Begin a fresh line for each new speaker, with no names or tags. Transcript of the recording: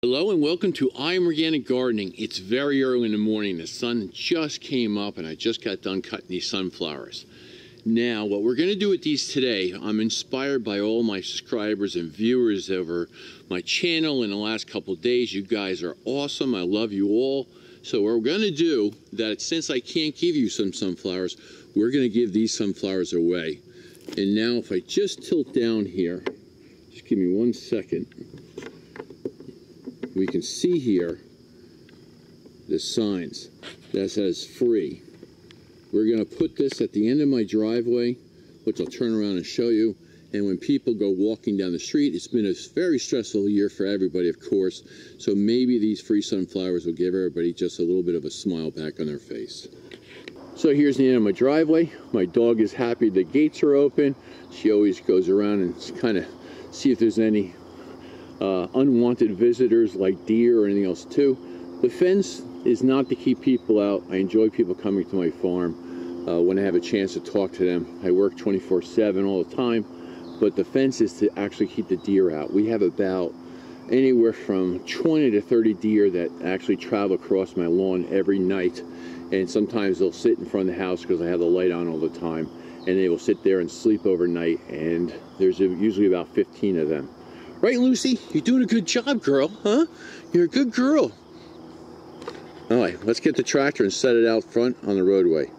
Hello and welcome to I Am Organic Gardening. It's very early in the morning. The sun just came up and I just got done cutting these sunflowers. Now, what we're going to do with these today, I'm inspired by all my subscribers and viewers over my channel in the last couple of days. You guys are awesome. I love you all. So what we're going to do, that since I can't give you some sunflowers, we're going to give these sunflowers away. And now if I just tilt down here, just give me 1 second. We can see here the signs that says free. We're going to put this at the end of my driveway, which I'll turn around and show you. And when people go walking down the street, it's been a very stressful year for everybody, of course. So maybe these free sunflowers will give everybody just a little bit of a smile back on their face. So here's the end of my driveway. My dog is happy the gates are open. She always goes around and kind of see if there's any unwanted visitors like deer or anything else too. The fence is not to keep people out. I enjoy people coming to my farm when I have a chance to talk to them. I work 24/7 all the time, but the fence is to actually keep the deer out. We have about anywhere from 20 to 30 deer that actually travel across my lawn every night, and sometimes they'll sit in front of the house because I have the light on all the time, and they will sit there and sleep overnight, and there's usually about 15 of them. Right, Lucy? You're doing a good job, girl, huh? You're a good girl. All right, let's get the tractor and set it out front on the roadway.